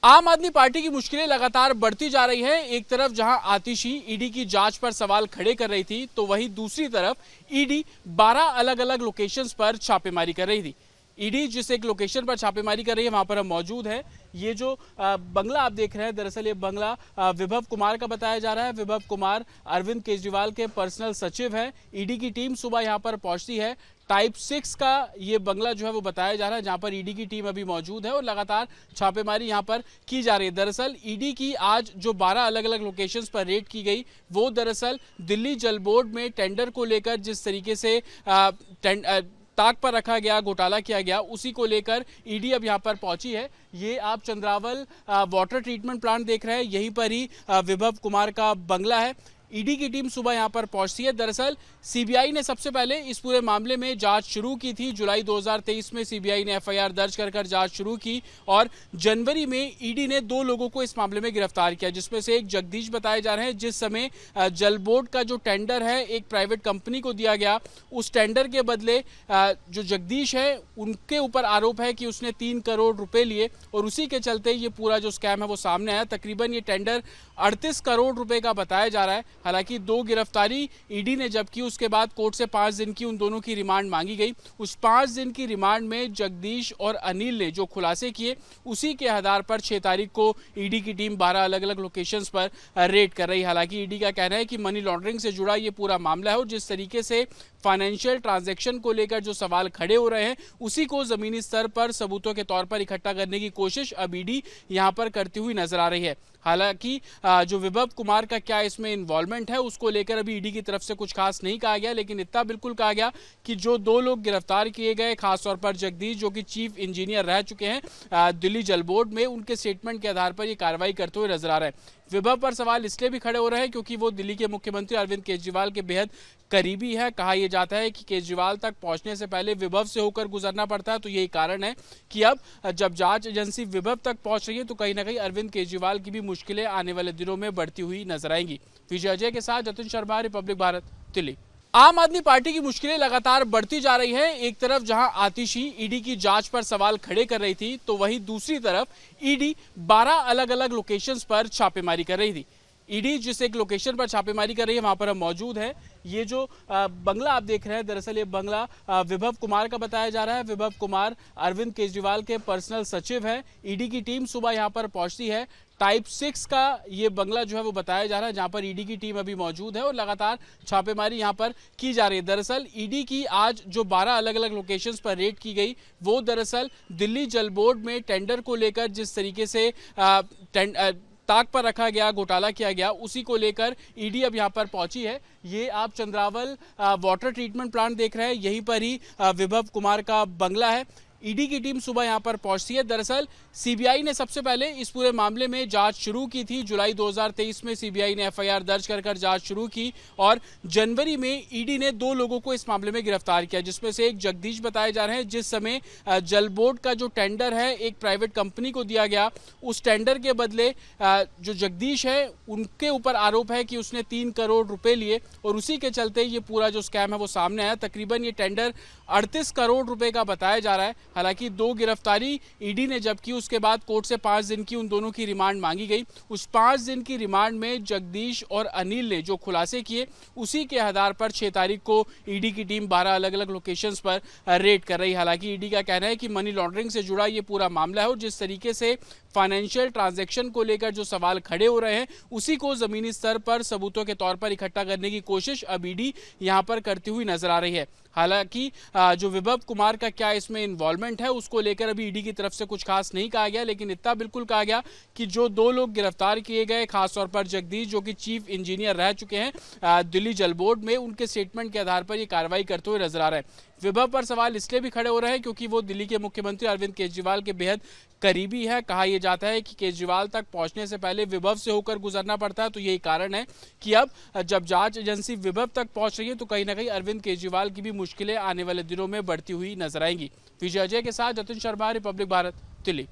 आम आदमी पार्टी की मुश्किलें लगातार बढ़ती जा रही हैं। एक तरफ जहां आतिशी ईडी की जांच पर सवाल खड़े कर रही थी, तो वहीं दूसरी तरफ ईडी 12 अलग अलग लोकेशंस पर छापेमारी कर रही थी। ईडी जिस एक लोकेशन पर छापेमारी कर रही है, वहां पर हम मौजूद है। ये जो बंगला आप देख रहे हैं, दरअसल ये बंगला विभव कुमार का बताया जा रहा है। विभव कुमार अरविंद केजरीवाल के पर्सनल सचिव हैं। ईडी की टीम सुबह यहां पर पहुंचती है। टाइप 6 का ये बंगला जो है वो बताया जा रहा है, जहां पर ईडी की टीम अभी मौजूद है और लगातार छापेमारी यहां पर की जा रही है। दरअसल ईडी की आज जो 12 अलग अलग लोकेशंस पर रेड की गई, वो दरअसल दिल्ली जल बोर्ड में टेंडर को लेकर जिस तरीके से ताक पर रखा गया, घोटाला किया गया, उसी को लेकर ईडी अब यहां पर पहुंची है। ये आप चंद्रावल वाटर ट्रीटमेंट प्लांट देख रहे हैं, यहीं पर ही विभव कुमार का बंगला है। ईडी की टीम सुबह यहां पर पहुंचती है। दरअसल सीबीआई ने सबसे पहले इस पूरे मामले में जांच शुरू की थी। जुलाई 2023 में सीबीआई ने एफआईआर दर्ज कर जांच शुरू की और जनवरी में ईडी ने 2 लोगों को इस मामले में गिरफ्तार किया, जिसमें से एक जगदीश बताए जा रहे हैं। जिस समय जल बोर्ड का जो टेंडर है एक प्राइवेट कंपनी को दिया गया, उस टेंडर के बदले जो जगदीश है उनके ऊपर आरोप है कि उसने 3 करोड़ रुपए लिए और उसी के चलते ये पूरा जो स्कैम है वो सामने आया। तकरीबन ये टेंडर 38 करोड़ रुपए का बताया जा रहा है। हालांकि 2 गिरफ्तारी ईडी ने जब की, उसके बाद कोर्ट से 5 दिन की उन दोनों की रिमांड मांगी गई। उस 5 दिन की रिमांड में जगदीश और अनिल ने जो खुलासे किए, उसी के आधार पर 6 तारीख को ईडी की टीम 12 अलग अलग लोकेशंस पर रेड कर रही है। हालांकि ईडी का कहना है कि मनी लॉन्ड्रिंग से जुड़ा ये पूरा मामला है और जिस तरीके से फाइनेंशियल ट्रांजैक्शन को लेकर जो सवाल खड़े हो रहे हैं, उसी को जमीनी स्तर पर सबूतों के तौर पर इकट्ठा करने की कोशिश अब ईडी यहां पर करती हुई नजर आ रही है। हालांकि जो विभव कुमार का क्या इसमें इन्वॉल्वमेंट है, उसको लेकर अभी ईडी की तरफ से कुछ खास नहीं कहा गया, लेकिन इतना बिल्कुल कहा गया कि जो 2 लोग गिरफ्तार किए गए, खासतौर पर जगदीश जो कि चीफ इंजीनियर रह चुके हैं दिल्ली जल बोर्ड में, उनके स्टेटमेंट के आधार पर ये कार्रवाई करते हुए नजर आ रहे हैं। विभव पर सवाल इसलिए भी खड़े हो रहे हैं क्योंकि वो दिल्ली के मुख्यमंत्री अरविंद केजरीवाल के बेहद करीबी है। कहा यह जाता है कि केजरीवाल तक पहुंचने से पहले विभव से होकर गुजरना पड़ता है। तो यही कारण है कि अब जब जांच एजेंसी विभव तक पहुंच रही है, तो कहीं ना कहीं अरविंद केजरीवाल की भी मुश्किलें आने वाले दिनों में बढ़ती हुई नजर आएंगी। विजय अजय के साथ जतिन शर्मा, रिपब्लिक भारत, दिल्ली। आम आदमी पार्टी की मुश्किलें लगातार बढ़ती जा रही हैं। एक तरफ जहां आतिशी ईडी की जांच पर सवाल खड़े कर रही थी, तो वहीं दूसरी तरफ ईडी 12 अलग अलग लोकेशंस पर छापेमारी कर रही थी। ईडी जिस एक लोकेशन पर छापेमारी कर रही है, वहां पर हम मौजूद है। ये जो बंगला आप देख रहे हैं, दरअसल ये बंगला विभव कुमार का बताया जा रहा है। विभव कुमार अरविंद केजरीवाल के पर्सनल सचिव हैं। ईडी की टीम सुबह यहां पर पहुंचती है। टाइप 6 का ये बंगला जो है वो बताया जा रहा है, जहां पर ईडी की टीम अभी मौजूद है और लगातार छापेमारी यहां पर की जा रही है। दरअसल ईडी की आज जो 12 अलग अलग लोकेशंस पर रेड की गई, वो दरअसल दिल्ली जल बोर्ड में टेंडर को लेकर जिस तरीके से ताक पर रखा गया, घोटाला किया गया, उसी को लेकर ईडी अब यहां पर पहुंची है। ये आप चंद्रावल वाटर ट्रीटमेंट प्लांट देख रहे हैं, यहीं पर ही विभव कुमार का बंगला है। ईडी की टीम सुबह यहां पर पहुंचती है। दरअसल सीबीआई ने सबसे पहले इस पूरे मामले में जांच शुरू की थी। जुलाई 2023 में सीबीआई ने एफआईआर दर्ज कर जांच शुरू की और जनवरी में ईडी ने 2 लोगों को इस मामले में गिरफ्तार किया, जिसमें से एक जगदीश बताए जा रहे हैं। जिस समय जल बोर्ड का जो टेंडर है एक प्राइवेट कंपनी को दिया गया, उस टेंडर के बदले जो जगदीश है उनके ऊपर आरोप है कि उसने 3 करोड़ रुपए लिए और उसी के चलते ये पूरा जो स्कैम है वो सामने आया। तकरीबन ये टेंडर 38 करोड़ रुपए का बताया जा रहा है। हालांकि 2 गिरफ्तारी ईडी ने जब की, उसके बाद कोर्ट से 5 दिन की उन दोनों की रिमांड मांगी गई। उस 5 दिन की रिमांड में जगदीश और अनिल ने जो खुलासे किए, उसी के आधार पर 6 तारीख को ईडी की टीम 12 अलग अलग लोकेशंस पर रेड कर रही है। हालांकि ईडी का कहना है कि मनी लॉन्ड्रिंग से जुड़ा ये पूरा मामला है और जिस तरीके से फाइनेंशियल ट्रांजैक्शन को लेकर जो सवाल खड़े हो रहे हैं, उसी को जमीनी स्तर पर सबूतों के तौर पर इकट्ठा करने की कोशिश अब ईडी यहां पर करती हुई नजर आ रही है। हालांकि जो विभव कुमार का क्या इसमें इन्वॉल्वमेंट है, उसको लेकर अभी ईडी की तरफ से कुछ खास नहीं कहा गया, लेकिन इतना बिल्कुल कहा गया कि जो 2 लोग गिरफ्तार किए गए, खासतौर पर जगदीश जो कि चीफ इंजीनियर रह चुके हैं दिल्ली जल बोर्ड में, उनके स्टेटमेंट के आधार पर ये कार्रवाई करते हुए नजर आ रहे हैं। विभव पर सवाल इसलिए भी खड़े हो रहे हैं क्योंकि वो दिल्ली के मुख्यमंत्री अरविंद केजरीवाल के बेहद करीबी है। कहा यह जाता है कि केजरीवाल तक पहुंचने से पहले विभव से होकर गुजरना पड़ता है। तो यही कारण है कि अब जब जांच एजेंसी विभव तक पहुंच रही है, तो कहीं ना कहीं अरविंद केजरीवाल की भी मुश्किलें आने वाले दिनों में बढ़ती हुई नजर आएंगी। विजय अजय के साथ जतिन शर्मा, रिपब्लिक भारत, दिल्ली।